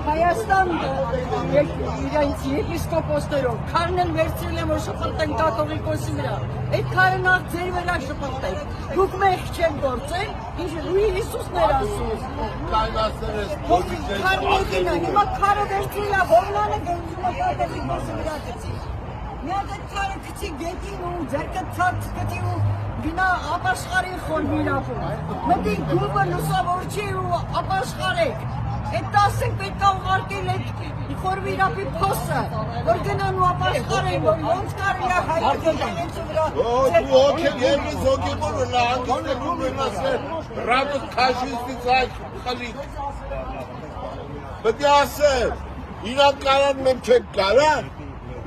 Հայաստան իրենց եպիսկոպոսներով քարն վերցրել եմ, որ շփոթեն կաթողիկոսի վրա։ Այդ քարը նախ ձեր վրա շփոթեք։ Դուք մեղք չեք գործել, ինչ Լուի Հիսուսն էր ասում։ Քարն հիմա քարը վերցրել է, Հովնանը գնացում է կաթողիկոսի վրա գցի։ Մի հատ այդ քարը գցի գետին ու ձերքը ցած գցի ու գնա ապաշխարի խորբիրապում։ Մտիկ գուբը լուսավորչի ու ապաշխարեք։ Այդ 10 պետք է ուղարկել այդ խորբիրապի փոսը, որ գնան ու ապաշխարեն, որ ոնց կարելի է հայտնի իրենց վրա։ Դու օքել ես օքեբորը լանգստում եմ ասել, ռադոս քաշիստից այդ խլի։ Պետք է ասել, իրականան մենք չենք կարա։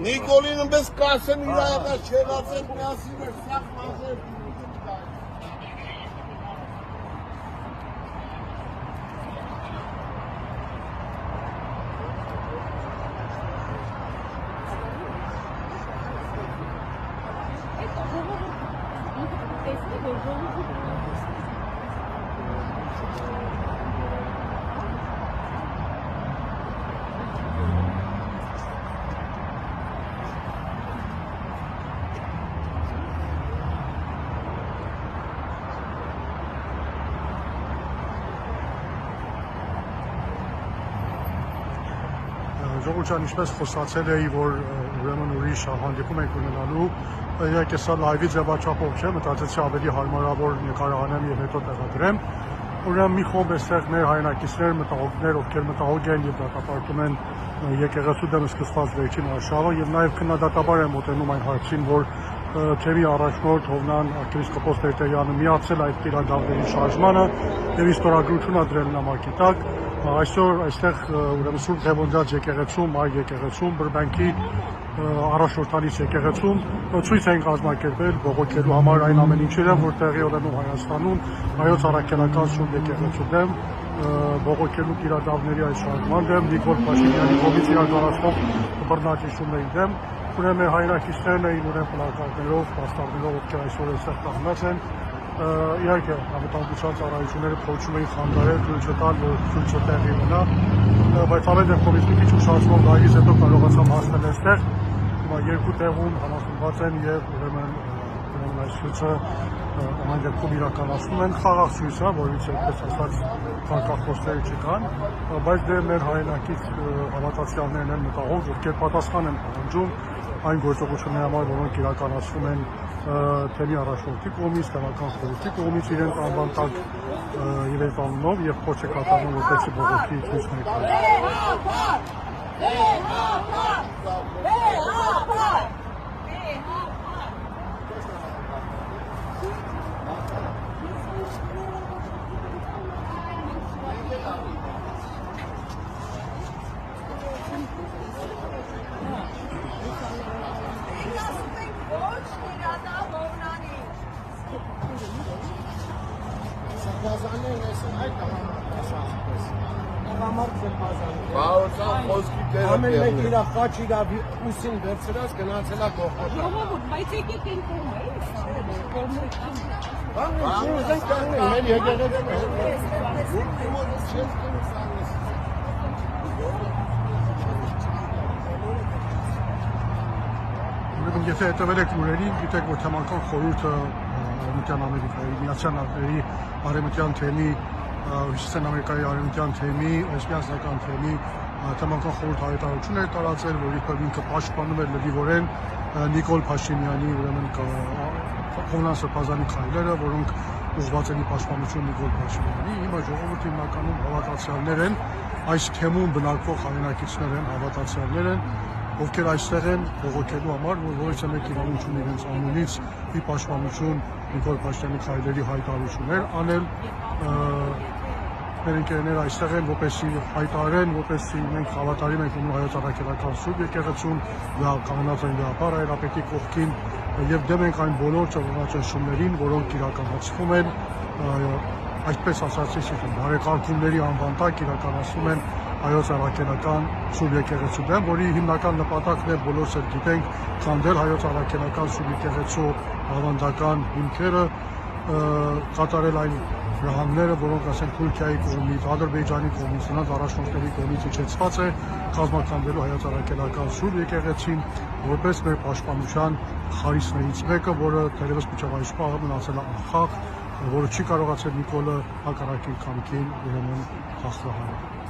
Նիկոլին պես կասեն իրական չեղացեք միասին էր սաղ մազեր։ Ժողովուրդ ինչպես խոսացել էի, որ ուրեմն ուրիշ հանդիպում ենք ունենալու, իհարկե սա լայվի ձևաչափով չէ, մտածեցի ավելի հարմարավոր նկարահանեմ եւ հետո տեղադրեմ։ Ուրեմն մի խումբ էստեղ մեր հայրենակիցներ, մտահոգներ, ովքեր մտահոգ են եւ դատապարտում են եկեղեցու դեմ սկսված վերջին արշավը եւ նաեւ քննադատաբար են մոտենում այն հարցին, որ թեմի առաջնորդ Հովնան arczepiskopos Տերտերյանը միացել այդ իրադարձների շարժմանը եւ ստորագրություն ա դրել նամակի տակ։ Այսօր այստեղ ուրեմն Սուրբ Ղևոնդյաց եկեղեցում, այ եկեղեցում, Բրբենքի առաջնորդանից եկեղեցում ցույց են կազմակերպել բողոքելու համար այն ամեն ինչերը, որ տեղի ունենում Հայաստանում, հայոց առաքելական Սուրբ եկեղեցու դեմ, բողոքելու իրադարձների այս շարժման դեմ, Նիկոլ Փաշինյանի կողմից իրականացվող բռնակալությունների դեմ, ուրեմն հայրենակիցներն էին ուրեմն պլակատներով, պաստառներով, ովքեր այսօր այստեղ կանգնած են։ Իհարկե, անվտանգության ծառայությունները փորձում էին խանգարել, թույլ չտալ, որ ցույցը տեղի ունենա, բայց ամեն դեպքում մի քիչ ուշացման գալիս հետո կարողացամ հասնել այստեղ։ Հիմա երկու տեղում համախմբված են եւ ուրեմն այս ցույցը ամեն դեպքում իրականացնում են խաղաղ ցույց, որից այդպես ասած կարգախոսներ չկան, բայց դե մեր հայրենակից հավատացյալներն են մտահոգ, ովքեր պատասխան են պահանջում այն գործողությունների համար, որոնք իրականացվում են թեմի առաջնորդի կողմից, տեղական խորհրդի կողմից իրենց անվան տակ իրենց անունով եւ փոչ է կատարվում որպեսզի բողոքի ցույց ներկայացնեն։ Ամեն մեկ իր խաչ իր ուսին վերցրած գնացել է կողմը։ Ժողովուրդ, բայց եկեք այն կողմը, Եթե հետևել եք լուրերին, գիտեք, որ թեմական խորհուրդը Արևմտյան Ամերիկայի, Միացյալ Նահանգների արևմտյան թեմի, Հյուսիսային Ամերիկայի արևմտյան թեմի, Լեսբիյանսական թեմի թեմական խորհուրդ հայտարարություն էր տարածել, որ իբր ինքը պաշտպանում էր լրիվորեն Նիկոլ Փաշինյանի, ուրեմն Հովնան Սրբազանի քայլերը, որոնք ուղղված են պաշտպանություն Նիկոլ Փաշինյանի։ Հիմա ժողովուրդը հիմնականում հավատացյալներ են, այս թեմում բնակվող հայրենակիցներ են, հավատացյալներ են, ովքեր այստեղ են բողոքելու համար, որ որից մեկ իրավունք ունի իրենց անունից ի պաշտպանություն Նիկոլ Փաշինյանի քայլերի հայտարարություններ անել։ Մեր ընկերներ այստեղ են, որպեսզի հայտարարեն, որպեսզի մենք հավատարիմ ենք ունենում հայոց առաքելական Սուրբ եկեղեցուն, դա կանգնած են դեպար հայրապետի կողքին եւ դեմ ենք այն բոլոր ճանաչումներին, որոնք իրականացվում են, այսպես ասած, բարեկարգումների անվան տակ իրականացվում են հայոց առաքելական Սուրբ եկեղեցու դեմ, որի հիմնական նպատակն է բոլորս էլ գիտենք քանդել հայոց առաքելական Սուրբ եկեղեցու ավանդական հիմքերը, կատարել այն հրահանգները, որոնք ասենք Թուրքիայի կողմից, Ադրբեջանի կողմից, նրանց առաջնորդների կողմից իջեցված է կազմաքանդելու հայոց առաքելական Սուրբ եկեղեցին որպես մեր պաշտպանության խարիսներից մեկը, որը թերևս մինչև այս պահը մնացել է անխախտ, որը չի կարողացել Նիկոլը հակառակի կամքին ուրեմն հաղթահարել։